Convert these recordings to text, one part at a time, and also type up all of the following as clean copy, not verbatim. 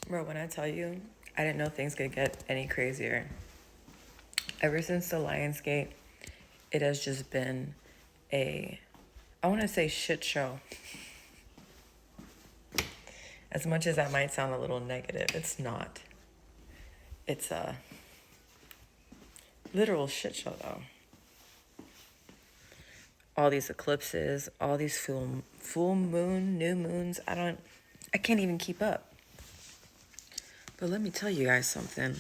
Bro, when I tell you, I didn't know things could get any crazier. Ever since the Lionsgate, it has just been a, I want to say shit show. As much as that might sound a little negative, it's not. It's a literal shit show, though. All these eclipses, all these full moon, new moons. I can't even keep up. But let me tell you guys something.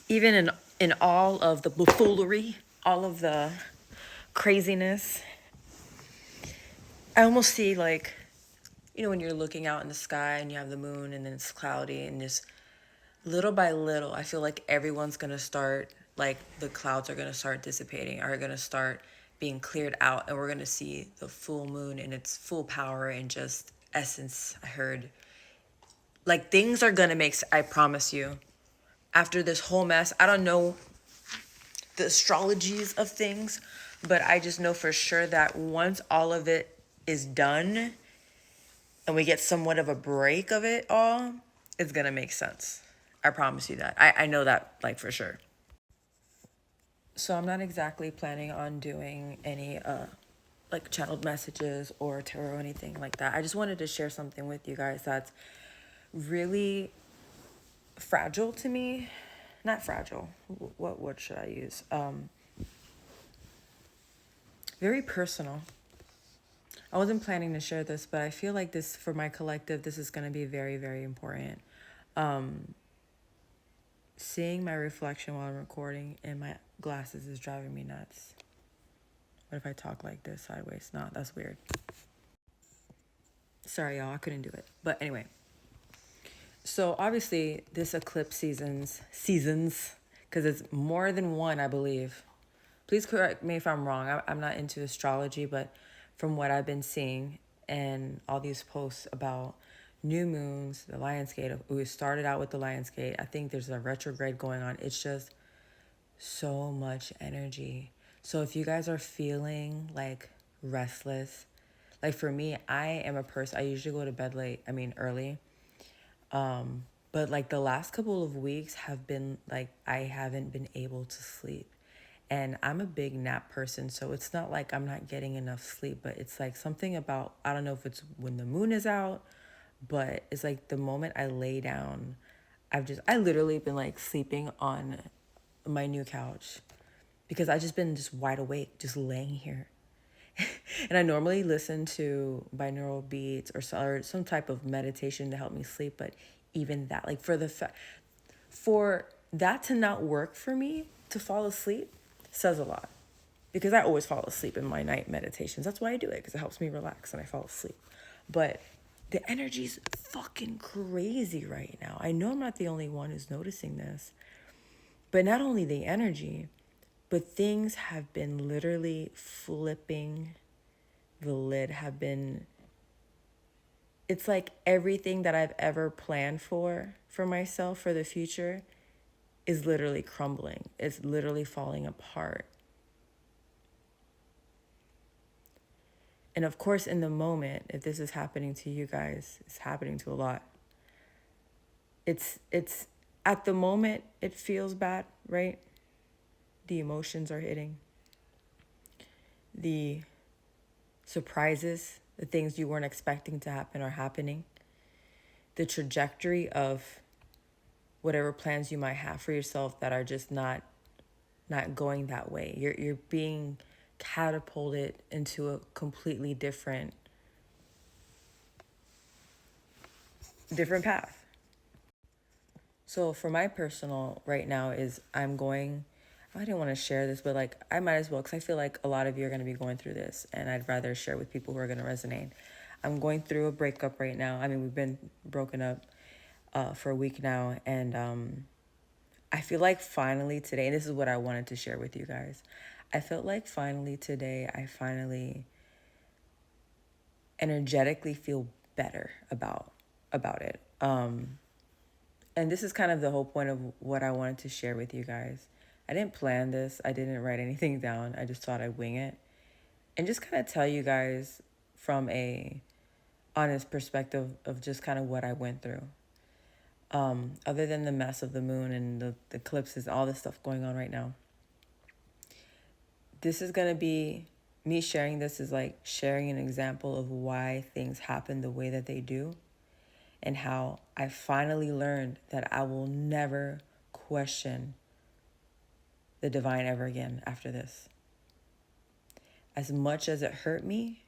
Even in all of the buffoonery, all of the craziness, I almost see like, when you're looking out in the sky and you have the moon and then it's cloudy and just little by little, I feel like everyone's going to start, like the clouds are going to start dissipating, are going to start being cleared out, and we're going to see the full moon in its full power and just essence. I heard like things are going to make, I promise you, after this whole mess, I don't know the astrologies of things, but I just know for sure that once all of it is done and we get somewhat of a break of it all, it's gonna make sense. I promise you that. I know that like for sure. So I'm not exactly planning on doing any like channeled messages or tarot or anything like that. I just wanted to share something with you guys that's really fragile to me. Not fragile. What word should I use? Very personal. I wasn't planning to share this, but I feel like this, for my collective, this is going to be very, very important. Seeing my reflection while I'm recording in my glasses is driving me nuts. What if I talk like this sideways? No, that's weird. Sorry, y'all, I couldn't do it. But anyway, so obviously this eclipse seasons, because it's more than one, I believe. Please correct me if I'm wrong. I'm not into astrology, but from what I've been seeing and all these posts about new moons, the Lionsgate, we started out with the Lionsgate. I think there's a retrograde going on. It's just so much energy. So if you guys are feeling like restless, like for me, I am a person, I usually go to bed early. But like the last couple of weeks have been like, I haven't been able to sleep. And I'm a big nap person, so it's not like I'm not getting enough sleep, but it's like something about, I don't know if it's when the moon is out, but it's like the moment I lay down, I literally been like sleeping on my new couch because I just been just wide awake, just laying here. And I normally listen to binaural beats or some type of meditation to help me sleep, but even that, like for that to not work for me to fall asleep says a lot, because I always fall asleep in my night meditations. That's why I do it, because it helps me relax and I fall asleep. But the energy's fucking crazy right now. I know I'm not the only one who's noticing this, but not only the energy, but things have been literally flipping the lid, it's like everything that I've ever planned for myself for the future is literally crumbling. It's literally falling apart. And of course, in the moment, if this is happening to you guys, it's happening to a lot. It's at the moment, it feels bad, right? The emotions are hitting. The surprises, the things you weren't expecting to happen are happening. The trajectory of whatever plans you might have for yourself that are just not going that way. You're being catapulted into a completely different path. So for my personal right now is I didn't want to share this, but like I might as well, because I feel like a lot of you are going to be going through this and I'd rather share with people who are going to resonate. I'm going through a breakup right now. I mean, we've been broken up for a week now, and I feel like finally today, and this is what I wanted to share with you guys, I felt like finally today, I finally energetically feel better about it. And this is kind of the whole point of what I wanted to share with you guys. I didn't plan this. I didn't write anything down. I just thought I'd wing it and just kind of tell you guys from a honest perspective of just kind of what I went through. Other than the mess of the moon and the eclipses, all this stuff going on right now. This is going to be, me sharing this is like sharing an example of why things happen the way that they do, and how I finally learned that I will never question the divine ever again after this. As much as it hurt me,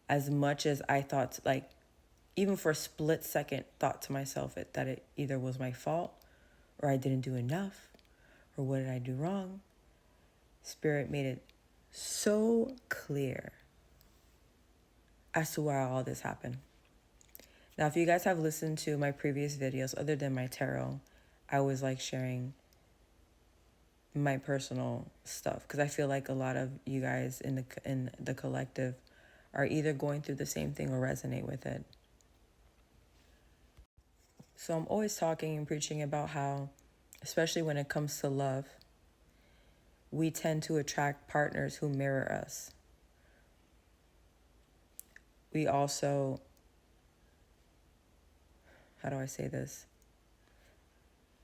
as much as I thought, like, even for a split second, thought to myself that it either was my fault, or I didn't do enough, or what did I do wrong, Spirit made it so clear as to why all this happened. Now, if you guys have listened to my previous videos, other than my tarot, I always like sharing my personal stuff, because I feel like a lot of you guys in the collective are either going through the same thing or resonate with it. So I'm always talking and preaching about how, especially when it comes to love, we tend to attract partners who mirror us. We also, how do I say this?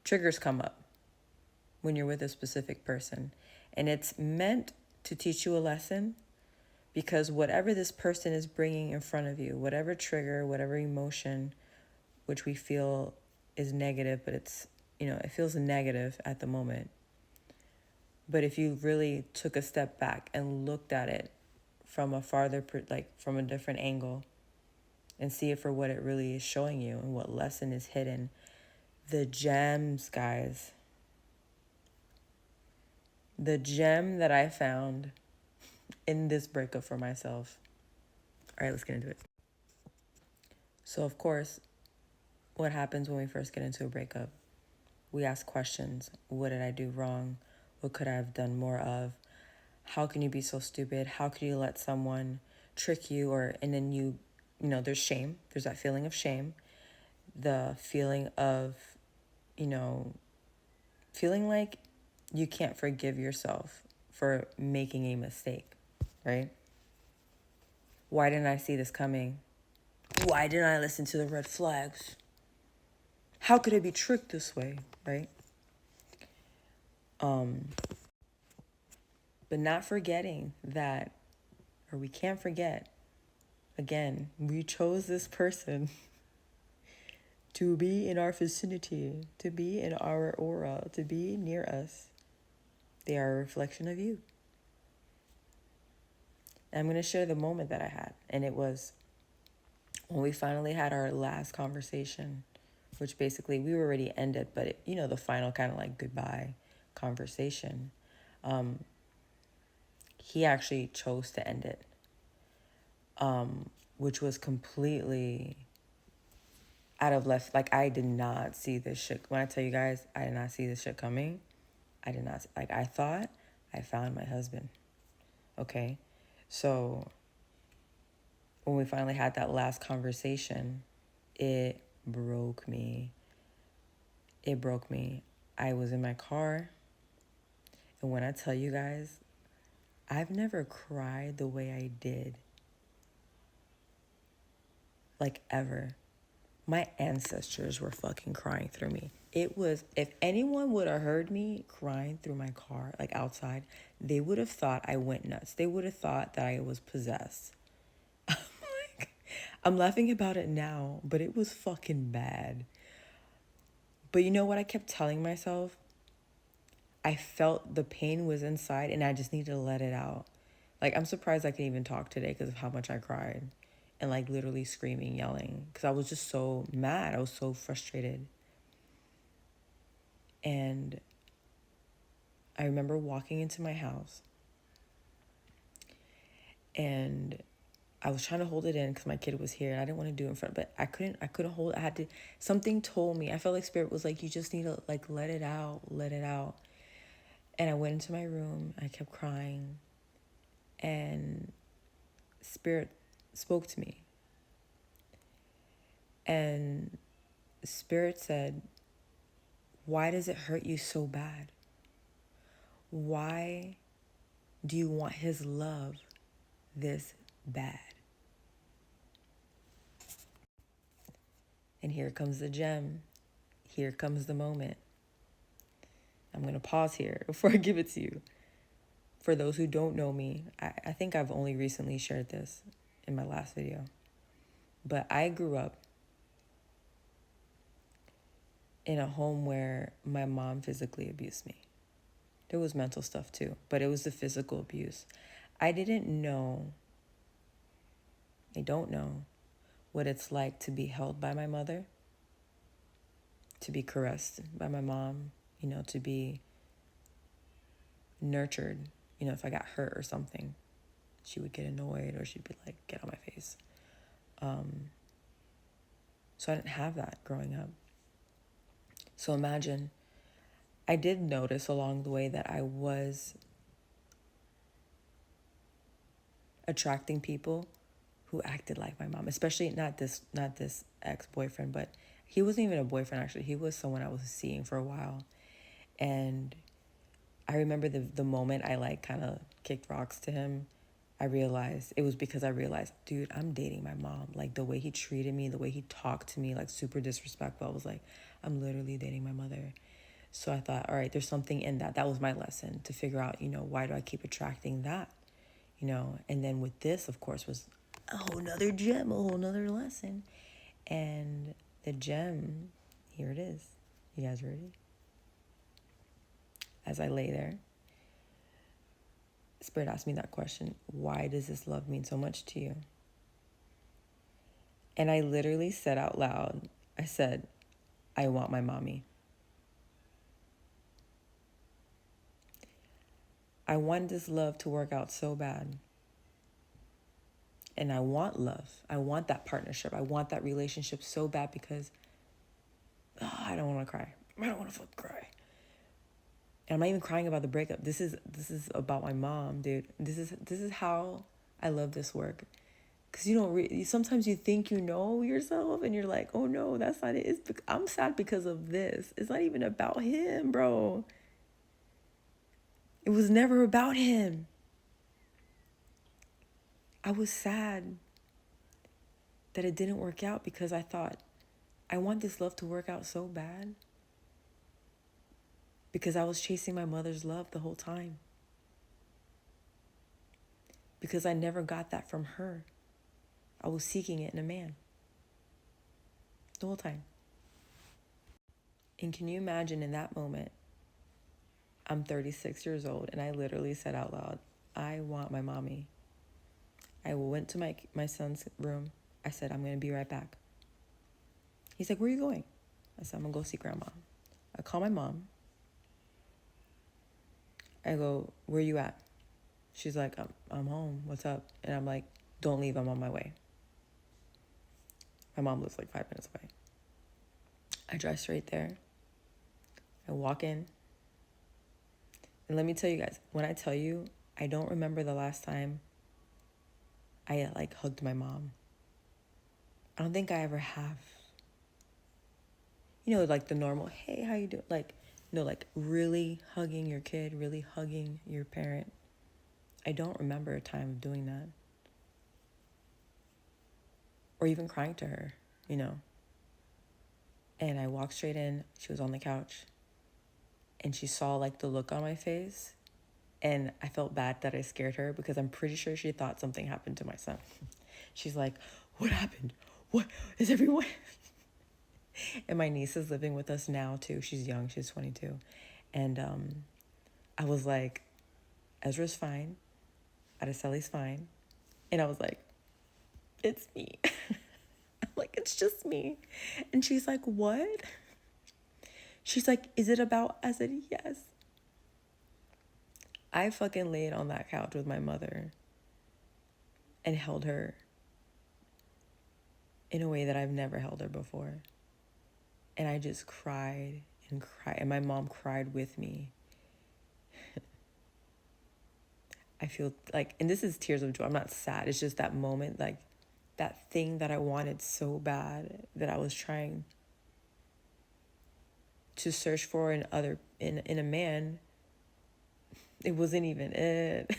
Triggers come up when you're with a specific person. And it's meant to teach you a lesson, because whatever this person is bringing in front of you, whatever trigger, whatever emotion, which we feel is negative, but it's, it feels negative at the moment. But if you really took a step back and looked at it from a farther, from a different angle, and see it for what it really is showing you and what lesson is hidden, the gems, guys, the gem that I found in this breakup for myself. All right, let's get into it. So, of course, what happens when we first get into a breakup? We ask questions. What did I do wrong? What could I have done more of? How can you be so stupid? How could you let someone trick you? And then there's shame. There's that feeling of shame. The feeling of, feeling like you can't forgive yourself for making a mistake, right? Why didn't I see this coming? Why didn't I listen to the red flags? How could I be tricked this way, right? But not forgetting that, or we can't forget, again, we chose this person to be in our vicinity, to be in our aura, to be near us. They are a reflection of you. And I'm going to share the moment that I had. And it was when we finally had our last conversation, which basically we were already ended, but the final kind of like goodbye conversation. He actually chose to end it, which was completely out of left. Like, I did not see this shit. When I tell you guys, I did not see this shit coming. I did not. Like, I thought I found my husband. Okay. So when we finally had that last conversation, it broke me. It broke me. I was in my car. And when I tell you guys, I've never cried the way I did. Like, ever. My ancestors were fucking crying through me. It was, if anyone would have heard me crying through my car, like outside, they would have thought I went nuts. They would have thought that I was possessed. I'm laughing about it now, but it was fucking bad. But you know what I kept telling myself? I felt the pain was inside and I just needed to let it out. Like, I'm surprised I can even talk today because of how much I cried. And like literally screaming, yelling. Because I was just so mad. I was so frustrated. And I remember walking into my house. And I was trying to hold it in because my kid was here and I didn't want to do it in front, but I couldn't hold it. I had to, something told me, I felt like Spirit was like, you just need to like, let it out. And I went into my room, I kept crying, and Spirit spoke to me. And Spirit said, why does it hurt you so bad? Why do you want his love this bad? And here comes the gem. Here comes the moment. I'm going to pause here before I give it to you. For those who don't know me, I think I've only recently shared this in my last video. But I grew up in a home where my mom physically abused me. There was mental stuff too, but it was the physical abuse. I don't know what it's like to be held by my mother, to be caressed by my mom, to be nurtured. If I got hurt or something, she would get annoyed or she'd be like, get on my face. So I didn't have that growing up. So imagine, I did notice along the way that I was attracting people who acted like my mom, especially not this ex-boyfriend, but he wasn't even a boyfriend actually. He was someone I was seeing for a while. And I remember the moment I like kind of kicked rocks to him, it was because I realized, dude, I'm dating my mom. Like the way he treated me, the way he talked to me, like super disrespectful. I was like, I'm literally dating my mother. So I thought, all right, there's something in that. That was my lesson to figure out, why do I keep attracting that? And then with this, of course, was a whole nother gem, a whole nother lesson. And the gem, here it is. You guys ready? As I lay there, Spirit asked me that question. Why does this love mean so much to you? And I literally said out loud, I said, I want my mommy. I want this love to work out so bad. And I want love. I want that partnership. I want that relationship so bad because I don't want to cry. I don't want to fucking cry. And I'm not even crying about the breakup. This is about my mom, dude. This is how I love this work. Because sometimes you think you know yourself and you're like, oh no, that's not it. I'm sad because of this. It's not even about him, bro. It was never about him. I was sad that it didn't work out because I thought, I want this love to work out so bad. Because I was chasing my mother's love the whole time. Because I never got that from her. I was seeking it in a man. The whole time. And can you imagine in that moment, I'm 36 years old and I literally said out loud, I want my mommy. I went to my son's room. I said, I'm going to be right back. He's like, where are you going? I said, I'm going to go see grandma. I call my mom. I go, where you at? She's like, I'm home. What's up? And I'm like, don't leave. I'm on my way. My mom lives like 5 minutes away. I drive straight there. I walk in. And let me tell you guys, when I tell you, I don't remember the last time I like hugged my mom. I don't think I ever have. Like the normal, hey, how you doing? Like, no, like really hugging your kid, really hugging your parent. I don't remember a time of doing that. Or even crying to her, And I walked straight in. She was on the couch. And she saw like the look on my face. And I felt bad that I scared her because I'm pretty sure she thought something happened to my son. She's like, what happened? What is everyone? And my niece is living with us now too. She's young. She's 22. And I was like, Ezra's fine. Araceli's fine. And I was like, it's me. I'm like, it's just me. And she's like, what? She's like, is it about? I said, yes. I fucking laid on that couch with my mother and held her in a way that I've never held her before. And I just cried and cried. And my mom cried with me. I feel like, and this is tears of joy. I'm not sad. It's just that moment, like that thing that I wanted so bad that I was trying to search for in a man. It wasn't even it.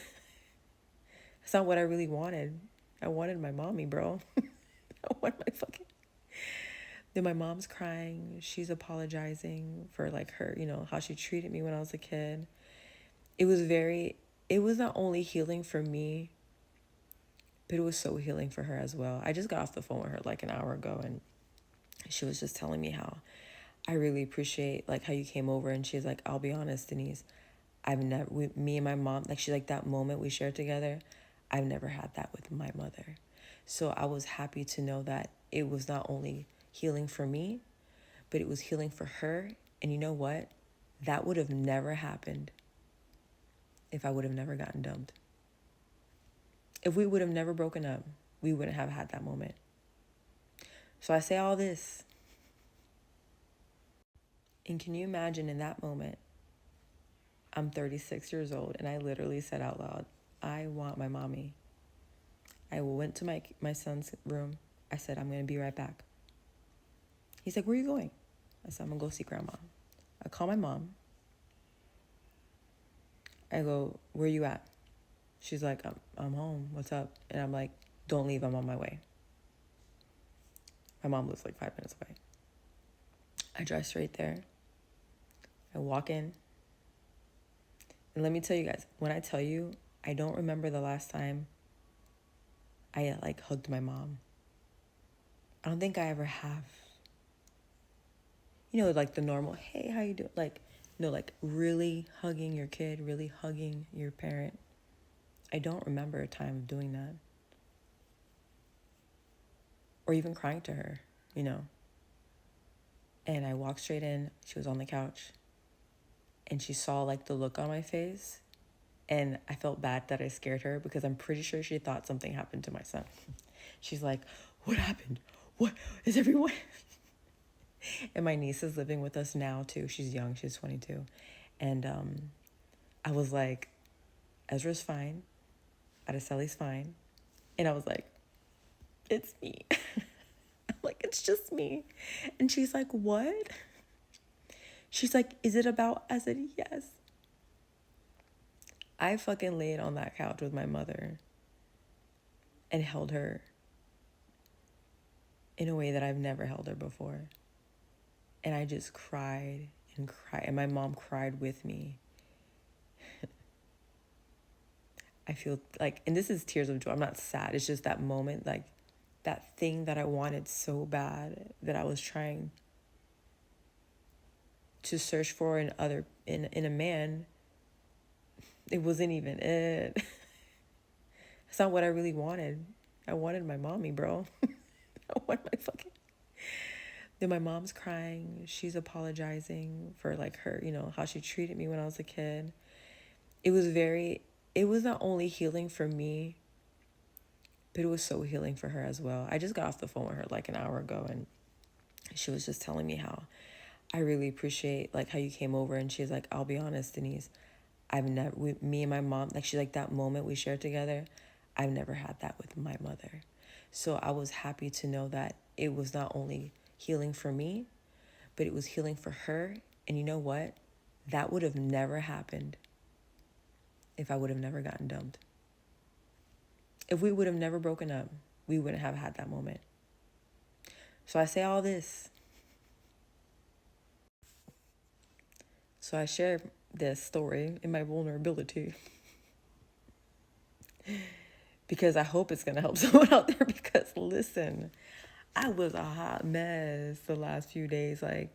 It's not what I really wanted. I wanted my mommy, bro. I want my fucking... Then my mom's crying. She's apologizing for like her, how she treated me when I was a kid. It was not only healing for me, but it was so healing for her as well. I just got off the phone with her like an hour ago, and she was just telling me how I really appreciate like how you came over. And she's like, I'll be honest, Denise, me and my mom, like she's like, that moment we shared together, I've never had that with my mother. So I was happy to know that it was not only healing for me, but it was healing for her. And you know what? That would have never happened if I would have never gotten dumped. If we would have never broken up, we wouldn't have had that moment. So I say all this. And can you imagine in that moment, I'm 36 years old, and I literally said out loud, I want my mommy. I went to my son's room. I said, I'm going to be right back. He's like, where are you going? I said, I'm going to go see grandma. I call my mom. I go, where are you at? She's like, I'm home. What's up? And I'm like, don't leave. I'm on my way. My mom lives like 5 minutes away. I drive straight there. I walk in. And let me tell you guys, when I tell you, I don't remember the last time I like hugged my mom. I don't think I ever have. Like the normal, hey, how you doing? Like, no, like really hugging your kid, really hugging your parent. I don't remember a time of doing that. Or even crying to her, And I walked straight in. She was on the couch. And she saw like the look on my face. And I felt bad that I scared her because I'm pretty sure she thought something happened to my son. She's like, what happened? What is everyone? And my niece is living with us now too. She's young. She's 22. And I was like, Ezra's fine. Araceli's fine. And I was like, it's me. I'm like, it's just me. And she's like, what? She's like, is it about? I said, yes. I fucking laid on that couch with my mother and held her in a way that I've never held her before. And I just cried and cried. And my mom cried with me. I feel like, and this is tears of joy. I'm not sad. It's just that moment, like that thing that I wanted so bad that I was trying to search for in a man. It wasn't even it. It's not what I really wanted. I wanted my mommy, bro. I want my fucking... Then my mom's crying. She's apologizing for like her, how she treated me when I was a kid. It was not only healing for me, but it was so healing for her as well. I just got off the phone with her like an hour ago, and she was just telling me how I really appreciate like how you came over. And she's like, I'll be honest, Denise, me and my mom, like she's like, that moment we shared together, I've never had that with my mother. So I was happy to know that it was not only healing for me, but it was healing for her. And you know what? That would have never happened if I would have never gotten dumped. If we would have never broken up, we wouldn't have had that moment. So I say all this. So I share this story in my vulnerability because I hope it's going to help someone out there. Because listen, I was a hot mess the last few days. Like,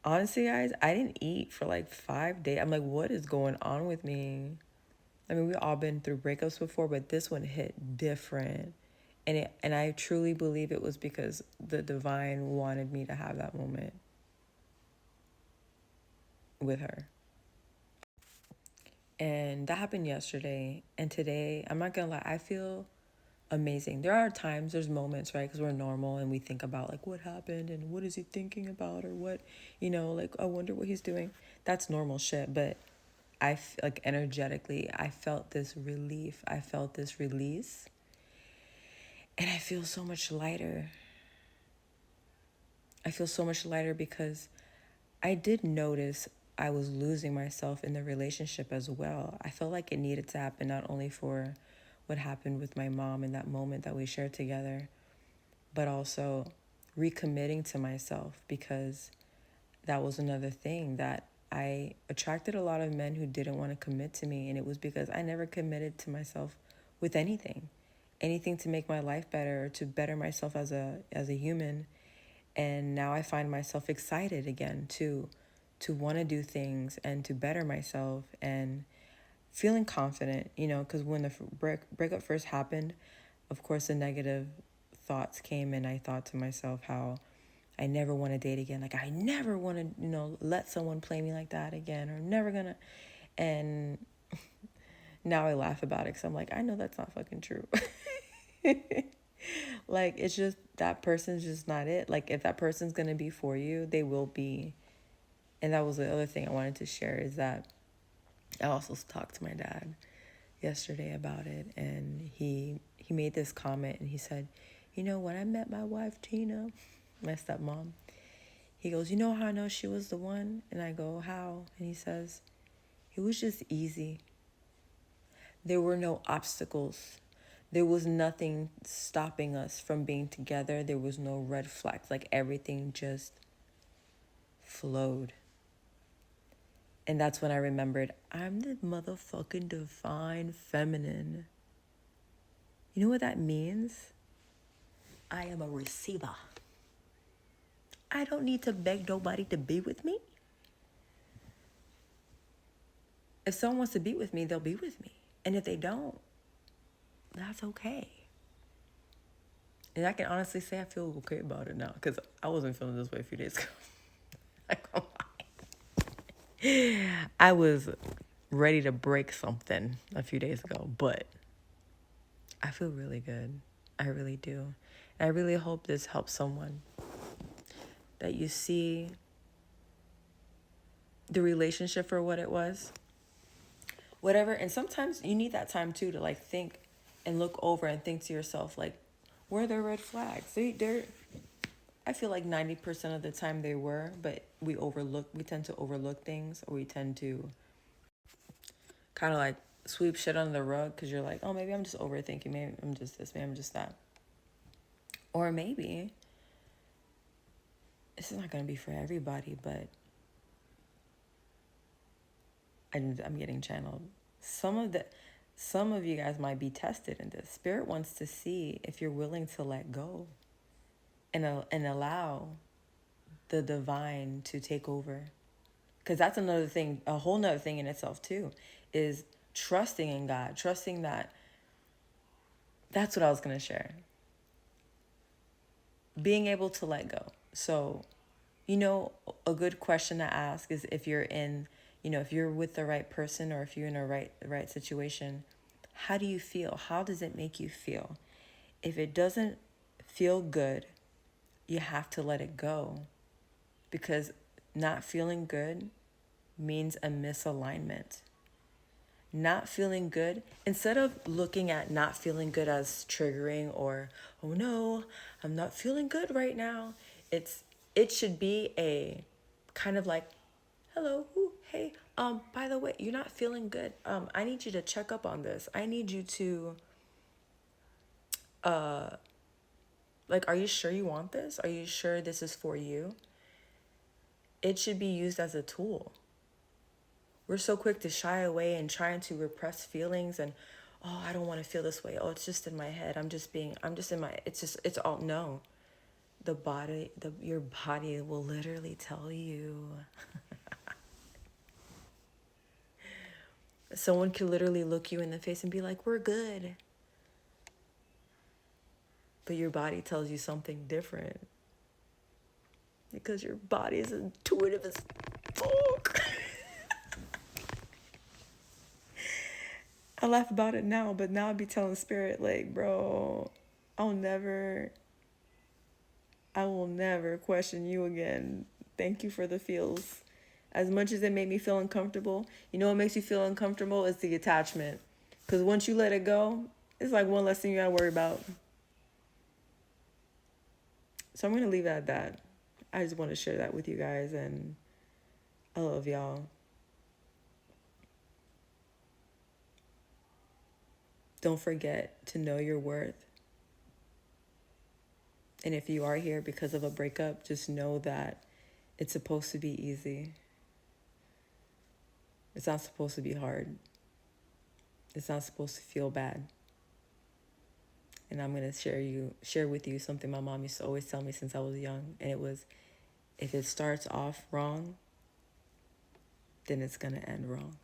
honestly, guys, I didn't eat for like 5 days. I'm like, what is going on with me? I mean, we've all been through breakups before, but this one hit different. And I truly believe it was because the divine wanted me to have that moment with her. And that happened yesterday. And today, I'm not going to lie, I feel amazing. There are times, there's moments, right? Because we're normal and we think about like what happened and what is he thinking about, or what, like I wonder what he's doing. That's normal shit. But like energetically, I felt this relief. I felt this release. And I feel so much lighter. I feel so much lighter because I did notice I was losing myself in the relationship as well. I felt like it needed to happen, not only for what happened with my mom in that moment that we shared together, but also recommitting to myself, because that was another thing that I attracted a lot of men who didn't want to commit to me. And it was because I never committed to myself with anything to make my life better, or to better myself as a human. And now I find myself excited again to want to do things and to better myself, and feeling confident, because when the breakup first happened, of course, the negative thoughts came, and I thought to myself how I never want to date again. Like, I never want to, let someone play me like that again, or never gonna. And now I laugh about it, because I'm like, I know that's not fucking true. Like, it's just, that person's just not it. Like, if that person's gonna be for you, they will be. And that was the other thing I wanted to share, is that I also talked to my dad yesterday about it, and he made this comment, and he said, when I met my wife Tina, my stepmom, he goes, you know how I know she was the one? And I go, how? And he says, it was just easy. There were no obstacles. There was nothing stopping us from being together. There was no red flags. Like, everything just flowed. And that's when I remembered, I'm the motherfucking divine feminine. You know what that means? I am a receiver. I don't need to beg nobody to be with me. If someone wants to be with me, they'll be with me. And if they don't, that's okay. And I can honestly say I feel okay about it now, because I wasn't feeling this way a few days ago. I was ready to break something a few days ago, but I feel really good. I really do. And I really hope this helps someone, that you see the relationship for what it was. Whatever. And sometimes you need that time too, to like think and look over and think to yourself, like, were there red flags? I feel like 90% of the time they were, but we tend to overlook things, or we tend to kind of like sweep shit under the rug, because you're like, oh, maybe I'm just overthinking, maybe I'm just this, maybe I'm just that. Or maybe this is not going to be for everybody, but I'm getting channeled. Some of you guys might be tested in this. Spirit wants to see if you're willing to let go and allow the divine to take over. Because that's another thing, a whole nother thing in itself too, is trusting in God, trusting that. That's what I was going to share. Being able to let go. So, a good question to ask is, if you're if you're with the right person, or if you're in a right situation, how do you feel? How does it make you feel? If it doesn't feel good, you have to let it go, because not feeling good means a misalignment. Not feeling good, instead of looking at not feeling good as triggering, or, oh no, I'm not feeling good right now, it should be a kind of like, hello, ooh, hey, by the way, you're not feeling good. I need you to check up on this. I need you to, are you sure you want this? Are you sure this is for you? It should be used as a tool. We're so quick to shy away and trying to repress feelings, and, oh, I don't want to feel this way. Oh, it's just in my head. It's all, no. Your body will literally tell you. Someone could literally look you in the face and be like, we're good. But your body tells you something different. Because your body is intuitive as fuck. I laugh about it now, but now I'd be telling Spirit, like, bro, I will never question you again. Thank you for the feels. As much as it made me feel uncomfortable, what makes you feel uncomfortable is the attachment. Because once you let it go, it's like one less thing you gotta worry about. So I'm gonna leave it at that. I just want to share that with you guys, and I love y'all. Don't forget to know your worth. And if you are here because of a breakup, just know that it's supposed to be easy. It's not supposed to be hard. It's not supposed to feel bad. And I'm going to share with you something my mom used to always tell me since I was young. And it was, if it starts off wrong, then it's going to end wrong.